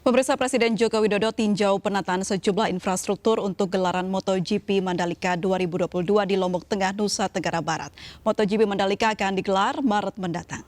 Pemirsa, Presiden Joko Widodo tinjau penataan sejumlah infrastruktur untuk gelaran MotoGP Mandalika 2022 di Lombok Tengah, Nusa Tenggara Barat. MotoGP Mandalika akan digelar Maret mendatang.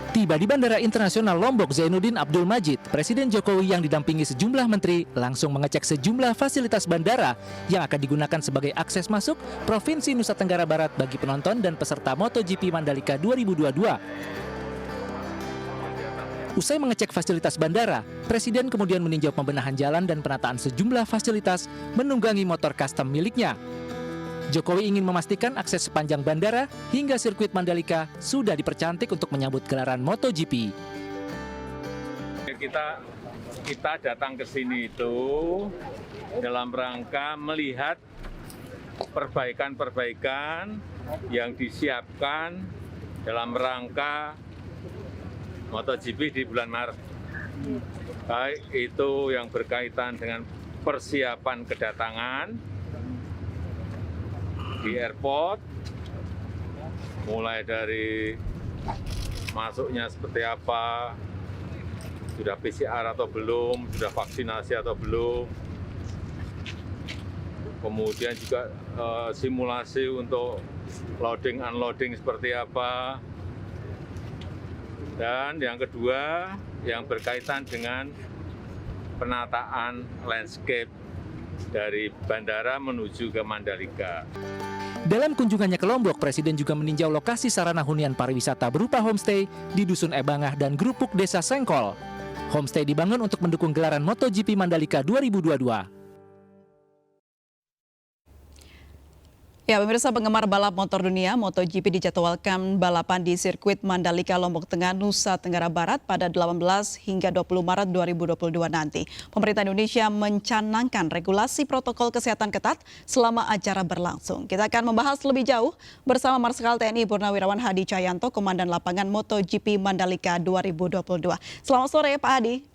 Tiba di Bandara Internasional Lombok Zainuddin Abdul Majid, Presiden Jokowi yang didampingi sejumlah menteri langsung mengecek sejumlah fasilitas bandara yang akan digunakan sebagai akses masuk Provinsi Nusa Tenggara Barat bagi penonton dan peserta MotoGP Mandalika 2022. Usai mengecek fasilitas bandara, Presiden kemudian meninjau pembenahan jalan dan penataan sejumlah fasilitas menunggangi motor custom miliknya. Jokowi ingin memastikan akses sepanjang bandara hingga sirkuit Mandalika sudah dipercantik untuk menyambut gelaran MotoGP. Kita datang ke sini itu dalam rangka melihat perbaikan-perbaikan yang disiapkan dalam rangka MotoGP di bulan Maret. Baik itu yang berkaitan dengan persiapan kedatangan di airport, mulai dari masuknya seperti apa, sudah PCR atau belum, sudah vaksinasi atau belum, kemudian juga simulasi untuk loading unloading seperti apa, dan yang kedua yang berkaitan dengan penataan landscape dari bandara menuju ke Mandalika. Dalam kunjungannya ke Lombok, Presiden juga meninjau lokasi sarana hunian pariwisata berupa homestay di Dusun Ebangah dan Grupuk Desa Sengkol. Homestay dibangun untuk mendukung gelaran MotoGP Mandalika 2022. Ya, pemirsa, penggemar balap motor dunia, MotoGP dijadwalkan balapan di sirkuit Mandalika, Lombok Tengah, Nusa Tenggara Barat pada 18 hingga 20 Maret 2022 nanti. Pemerintah Indonesia mencanangkan regulasi protokol kesehatan ketat selama acara berlangsung. Kita akan membahas lebih jauh bersama Marskal TNI Purnawirawan Hadi Cahyanto, Komandan Lapangan MotoGP Mandalika 2022. Selamat sore, Pak Hadi.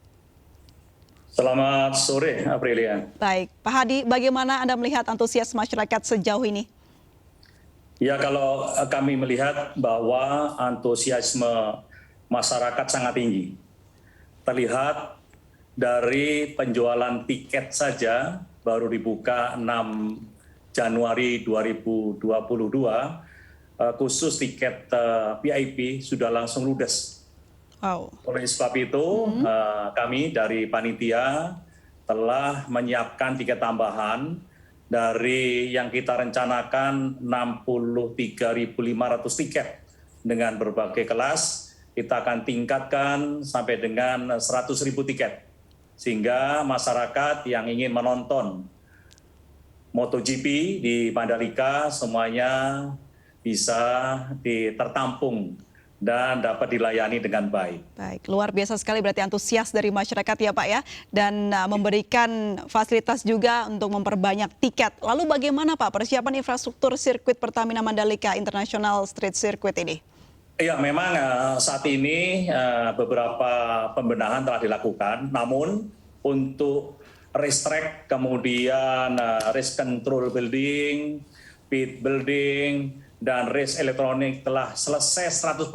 Selamat sore, Aprilia. Baik, Pak Hadi, bagaimana Anda melihat antusias masyarakat sejauh ini? Ya, kalau kami melihat bahwa antusiasme masyarakat sangat tinggi. Terlihat dari penjualan tiket saja baru dibuka 6 Januari 2022, khusus tiket VIP sudah langsung ludes. Wow. Oleh sebab itu, kami dari panitia telah menyiapkan tiket tambahan dari yang kita rencanakan 63.500 tiket dengan berbagai kelas, kita akan tingkatkan sampai dengan 100.000 tiket. Sehingga masyarakat yang ingin menonton MotoGP di Mandalika semuanya bisa tertampung dan dapat dilayani dengan baik. Baik, luar biasa sekali berarti antusias dari masyarakat ya Pak ya, dan memberikan fasilitas juga untuk memperbanyak tiket. Lalu bagaimana Pak persiapan infrastruktur sirkuit Pertamina Mandalika International Street Circuit ini? Ya, memang saat ini beberapa pembenahan telah dilakukan, namun untuk racetrack, kemudian race control building, pit building, dan race elektronik telah selesai 100%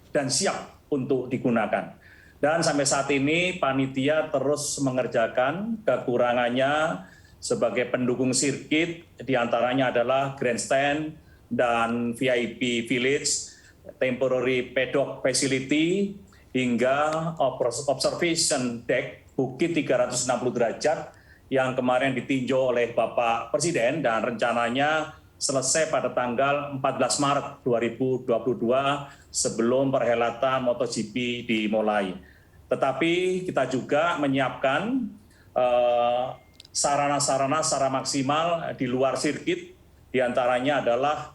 dan siap untuk digunakan. Dan sampai saat ini panitia terus mengerjakan kekurangannya sebagai pendukung sirkuit, diantaranya adalah grandstand dan VIP village, temporary paddock facility, hingga observation deck bukit 360 derajat yang kemarin ditinjau oleh Bapak Presiden dan rencananya selesai pada tanggal 14 Maret 2022 sebelum perhelatan MotoGP dimulai. Tetapi kita juga menyiapkan sarana-sarana secara maksimal di luar sirkuit, diantaranya adalah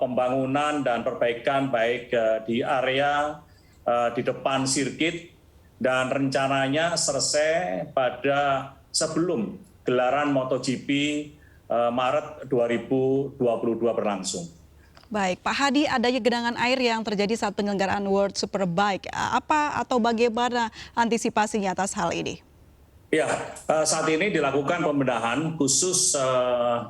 pembangunan dan perbaikan baik di area di depan sirkuit, dan rencananya selesai pada sebelum gelaran MotoGP Maret 2022 berlangsung. Baik, Pak Hadi, adanya genangan air yang terjadi saat penyelenggaraan World Superbike. Apa atau bagaimana antisipasinya atas hal ini? Ya, saat ini dilakukan pembenahan khusus,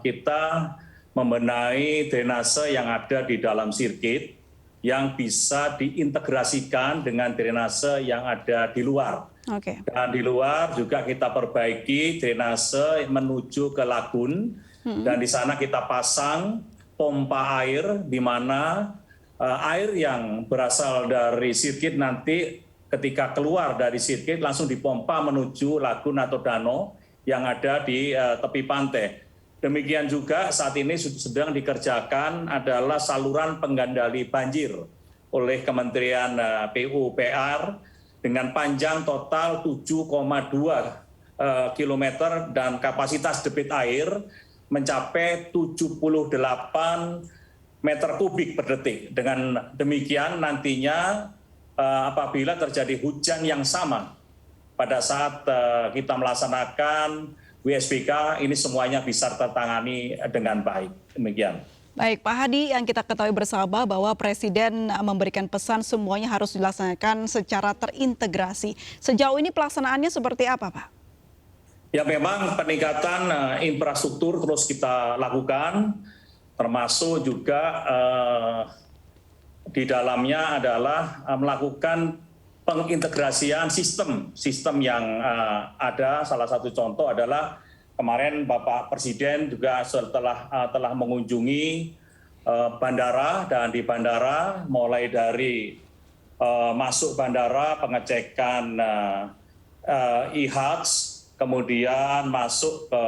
kita membenahi drainase yang ada di dalam sirkuit yang bisa diintegrasikan dengan drainase yang ada di luar. Oke. Dan di luar juga kita perbaiki drainase menuju ke lagun, dan di sana kita pasang pompa air di mana air yang berasal dari sirkuit nanti ketika keluar dari sirkuit langsung dipompa menuju lagun atau danau yang ada di tepi pantai. Demikian juga saat ini sedang dikerjakan adalah saluran pengendali banjir oleh Kementerian PUPR dengan panjang total 7,2 km dan kapasitas debit air mencapai 78 meter kubik per detik. Dengan demikian nantinya apabila terjadi hujan yang sama pada saat kita melaksanakan WSBK, ini semuanya bisa tertangani dengan baik. Demikian. Baik, Pak Hadi, yang kita ketahui bersama bahwa Presiden memberikan pesan semuanya harus dilaksanakan secara terintegrasi. Sejauh ini pelaksanaannya seperti apa, Pak? Ya, memang peningkatan infrastruktur terus kita lakukan, termasuk juga di dalamnya adalah melakukan pengintegrasian sistem yang ada. Salah satu contoh adalah kemarin Bapak Presiden juga telah mengunjungi bandara, dan di bandara mulai dari masuk bandara pengecekan e-Hajj, kemudian masuk ke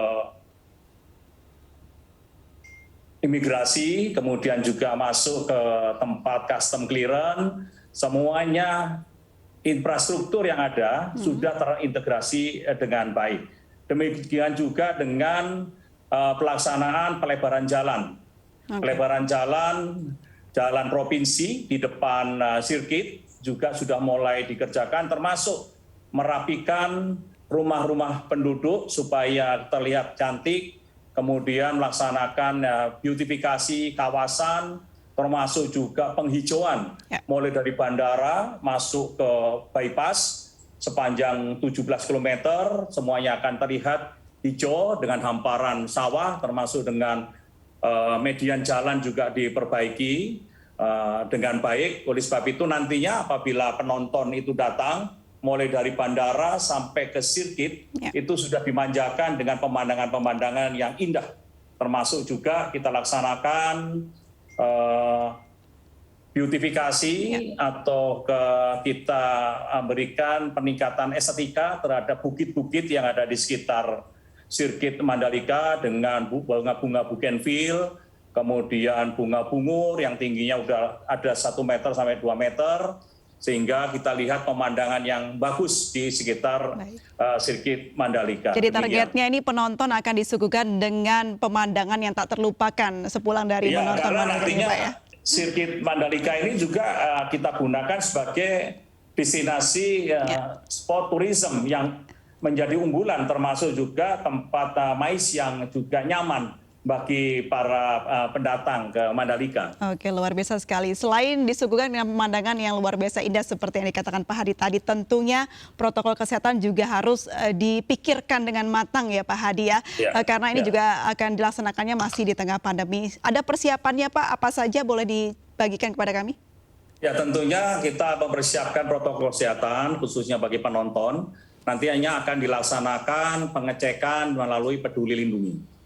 imigrasi, kemudian juga masuk ke tempat custom clearance, semuanya infrastruktur yang ada sudah terintegrasi dengan baik. Demikian juga dengan pelaksanaan pelebaran jalan. Pelebaran jalan provinsi di depan sirkuit juga sudah mulai dikerjakan, termasuk merapikan rumah-rumah penduduk supaya terlihat cantik, kemudian melaksanakan beautifikasi kawasan, termasuk juga penghijauan, mulai dari bandara masuk ke bypass sepanjang 17 km, semuanya akan terlihat hijau dengan hamparan sawah, termasuk dengan median jalan juga diperbaiki dengan baik. Oleh sebab itu nantinya apabila penonton itu datang, mulai dari bandara sampai ke sirkuit, itu sudah dimanjakan dengan pemandangan-pemandangan yang indah. Termasuk juga kita laksanakan beautifikasi atau kita berikan peningkatan estetika terhadap bukit-bukit yang ada di sekitar sirkuit Mandalika dengan bunga-bunga bougainville, kemudian bunga bungur yang tingginya udah ada 1 meter sampai 2 meter, sehingga kita lihat pemandangan yang bagus di sekitar sirkuit Mandalika. Jadi targetnya ini penonton akan disuguhkan dengan pemandangan yang tak terlupakan sepulang dari menonton Mandalika, Pak, ya? Sirkuit Mandalika ini juga kita gunakan sebagai destinasi sport tourism yang menjadi unggulan, termasuk juga tempat mais yang juga nyaman bagi para pendatang ke Mandalika. Oke, luar biasa sekali. Selain disuguhkan dengan pemandangan yang luar biasa indah seperti yang dikatakan Pak Hadi tadi, tentunya protokol kesehatan juga harus dipikirkan dengan matang ya Pak Hadi ya. Karena ini juga akan dilaksanakannya masih di tengah pandemi. Ada persiapannya Pak, apa saja boleh dibagikan kepada kami? Ya, tentunya kita mempersiapkan protokol kesehatan khususnya bagi penonton. Nantinya akan dilaksanakan pengecekan melalui Peduli Lindungi.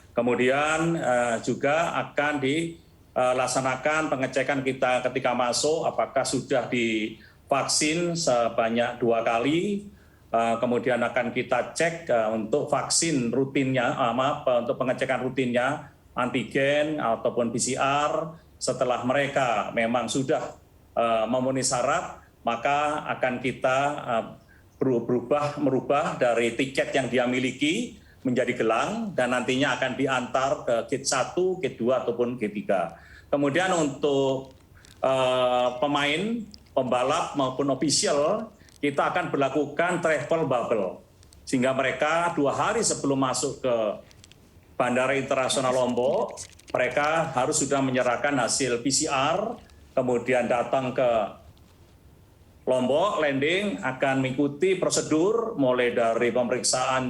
Kemudian juga akan dilaksanakan pengecekan kita ketika masuk, apakah sudah divaksin sebanyak 2 kali. Kemudian akan kita cek untuk vaksin rutinnya, untuk pengecekan rutinnya, antigen ataupun PCR. Setelah mereka memang sudah memenuhi syarat, maka akan kita merubah dari tiket yang dia miliki menjadi gelang, dan nantinya akan diantar ke gate 1, gate 2, ataupun gate 3. Kemudian untuk pemain, pembalap maupun official, kita akan berlakukan travel bubble. Sehingga mereka 2 hari sebelum masuk ke Bandara Internasional Lombok, mereka harus sudah menyerahkan hasil PCR, kemudian datang ke Lombok, landing, akan mengikuti prosedur mulai dari pemeriksaan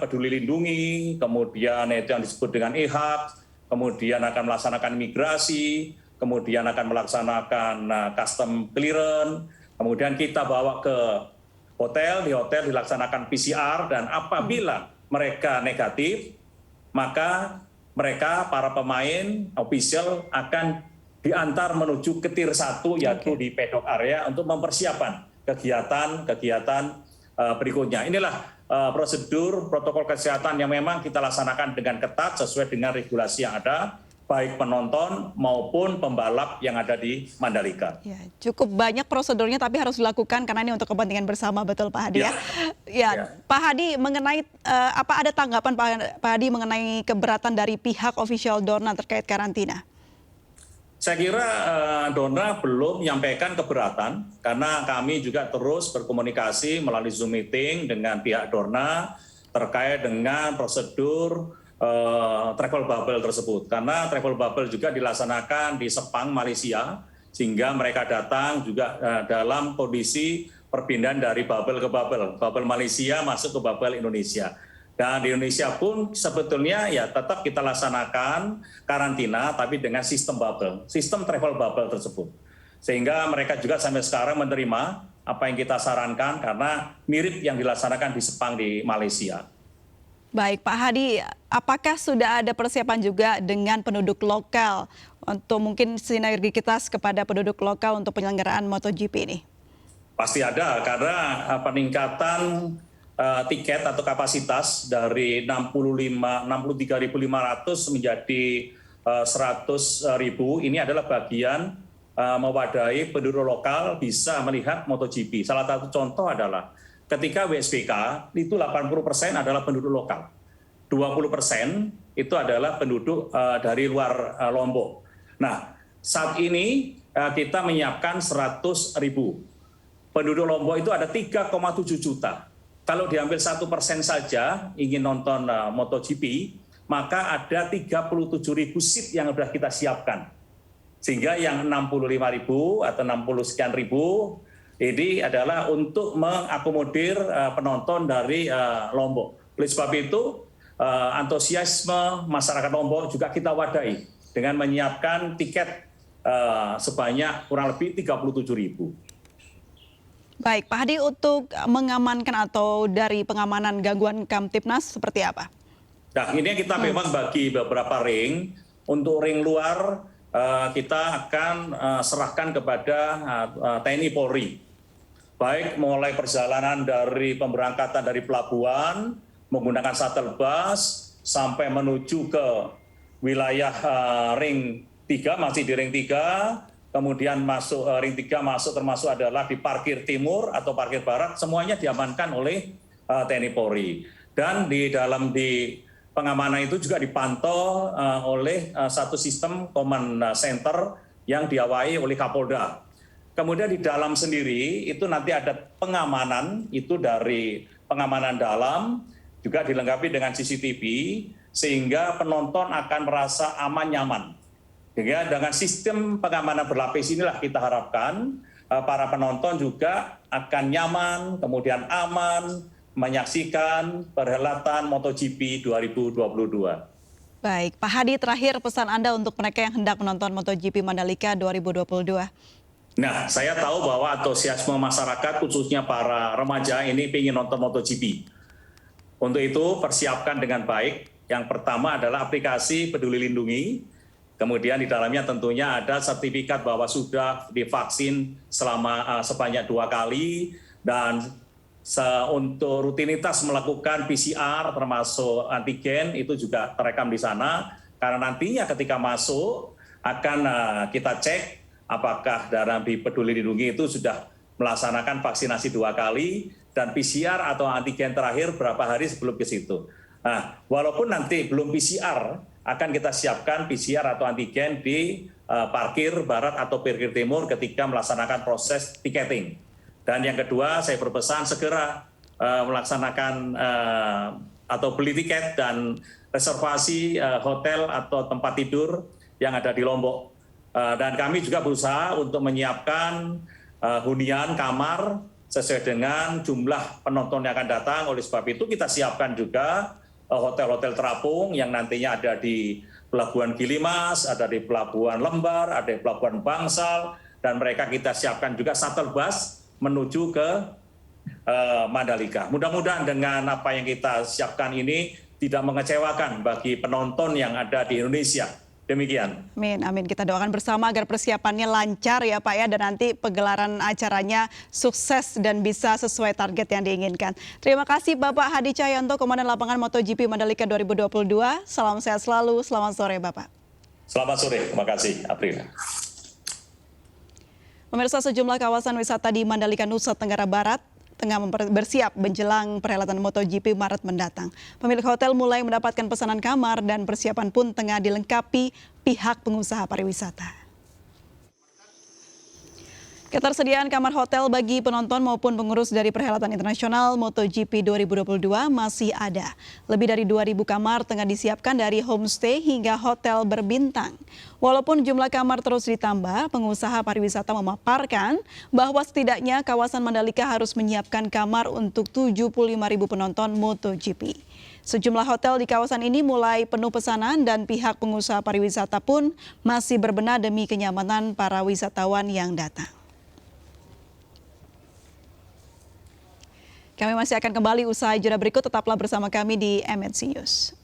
Peduli Lindungi, kemudian itu yang disebut dengan e-Hajj, kemudian akan melaksanakan migrasi, kemudian akan melaksanakan custom clearance, kemudian kita bawa ke hotel, di hotel dilaksanakan PCR, dan apabila mereka negatif, maka mereka, para pemain, official, akan diantar menuju ke tier 1, yaitu di paddock area untuk mempersiapkan kegiatan-kegiatan berikutnya. Inilah prosedur protokol kesehatan yang memang kita laksanakan dengan ketat sesuai dengan regulasi yang ada, baik penonton maupun pembalap yang ada di Mandalika. Ya, cukup banyak prosedurnya tapi harus dilakukan karena ini untuk kepentingan bersama, betul Pak Hadi ya. Pak Hadi, mengenai apa ada tanggapan Pak Hadi mengenai keberatan dari pihak official Dorna terkait karantina? Saya kira Dorna belum menyampaikan keberatan karena kami juga terus berkomunikasi melalui Zoom meeting dengan pihak Dorna terkait dengan prosedur travel bubble tersebut, karena travel bubble juga dilaksanakan di Sepang, Malaysia, sehingga mereka datang juga dalam kondisi perpindahan dari bubble ke bubble Malaysia masuk ke bubble Indonesia. Dan di Indonesia pun sebetulnya ya tetap kita laksanakan karantina tapi dengan sistem bubble, sistem travel bubble tersebut. Sehingga mereka juga sampai sekarang menerima apa yang kita sarankan karena mirip yang dilaksanakan di Sepang di Malaysia. Baik, Pak Hadi, apakah sudah ada persiapan juga dengan penduduk lokal untuk mungkin sinergitas kepada penduduk lokal untuk penyelenggaraan MotoGP ini? Pasti ada, karena peningkatan tiket atau kapasitas dari 63.500 menjadi 100.000 ini adalah bagian mewadahi penduduk lokal bisa melihat MotoGP. Salah satu contoh adalah ketika WSBK itu 80% adalah penduduk lokal, 20% itu adalah penduduk dari luar Lombok. Nah, saat ini kita menyiapkan 100.000. Penduduk Lombok itu ada 3,7 juta. Kalau diambil 1% saja ingin nonton MotoGP, maka ada 37.000 seat yang sudah kita siapkan. Sehingga yang 65.000 atau 60 sekian ribu ini adalah untuk mengakomodir penonton dari Lombok. Oleh sebab itu, antusiasme masyarakat Lombok juga kita wadahi dengan menyiapkan tiket sebanyak kurang lebih 37.000. Baik, Pak Hadi, untuk mengamankan atau dari pengamanan gangguan Kamtipnas seperti apa? Nah, ini kita memang bagi beberapa ring. Untuk ring luar kita akan serahkan kepada TNI Polri. Baik mulai perjalanan dari pemberangkatan dari pelabuhan menggunakan shuttle bus sampai menuju ke wilayah ring 3, masih di ring 3. Kemudian masuk ring 3 termasuk adalah di parkir timur atau parkir barat, semuanya diamankan oleh TNI Polri. Dan di pengamanan itu juga dipantau oleh satu sistem command center yang diawai oleh Kapolda. Kemudian di dalam sendiri itu nanti ada pengamanan, itu dari pengamanan dalam juga dilengkapi dengan CCTV sehingga penonton akan merasa aman nyaman. Dengan sistem pengamanan berlapis inilah kita harapkan para penonton juga akan nyaman, kemudian aman menyaksikan perhelatan MotoGP 2022. Baik, Pak Hadi, terakhir pesan Anda untuk mereka yang hendak menonton MotoGP Mandalika 2022. Nah, saya tahu bahwa antusiasme masyarakat khususnya para remaja ini ingin nonton MotoGP. Untuk itu persiapkan dengan baik. Yang pertama adalah aplikasi Peduli Lindungi. Kemudian di dalamnya tentunya ada sertifikat bahwa sudah divaksin sebanyak 2 kali dan untuk rutinitas melakukan PCR termasuk antigen itu juga terekam di sana karena nantinya ketika masuk akan kita cek apakah di Peduli Lindungi itu sudah melaksanakan vaksinasi 2 kali dan PCR atau antigen terakhir berapa hari sebelum ke situ. Nah, walaupun nanti belum PCR, akan kita siapkan PCR atau antigen di parkir barat atau parkir timur ketika melaksanakan proses tiketing. Dan yang kedua, saya berpesan segera melaksanakan atau beli tiket dan reservasi hotel atau tempat tidur yang ada di Lombok. Dan kami juga berusaha untuk menyiapkan hunian kamar sesuai dengan jumlah penonton yang akan datang. Oleh sebab itu kita siapkan juga hotel-hotel terapung yang nantinya ada di Pelabuhan Gilimas, ada di Pelabuhan Lembar, ada di Pelabuhan Bangsal, dan mereka kita siapkan juga shuttle bus menuju ke Mandalika. Mudah-mudahan dengan apa yang kita siapkan ini tidak mengecewakan bagi penonton yang ada di Indonesia. Demikian. Amin, amin. Kita doakan bersama agar persiapannya lancar ya Pak ya, dan nanti pegelaran acaranya sukses dan bisa sesuai target yang diinginkan. Terima kasih Bapak Hadi Cahyanto, Komandan Lapangan MotoGP Mandalika 2022. Salam sehat selalu, selamat sore Bapak. Selamat sore, terima kasih April. Pemirsa, sejumlah kawasan wisata di Mandalika, Nusa Tenggara Barat tengah bersiap menjelang perhelatan MotoGP Maret mendatang. Pemilik hotel mulai mendapatkan pesanan kamar dan persiapan pun tengah dilengkapi pihak pengusaha pariwisata. Ketersediaan kamar hotel bagi penonton maupun pengurus dari perhelatan internasional MotoGP 2022 masih ada. Lebih dari 2.000 kamar tengah disiapkan dari homestay hingga hotel berbintang. Walaupun jumlah kamar terus ditambah, pengusaha pariwisata memaparkan bahwa setidaknya kawasan Mandalika harus menyiapkan kamar untuk 75.000 penonton MotoGP. Sejumlah hotel di kawasan ini mulai penuh pesanan dan pihak pengusaha pariwisata pun masih berbenah demi kenyamanan para wisatawan yang datang. Kami masih akan kembali usai jeda berikut, tetaplah bersama kami di MNC News.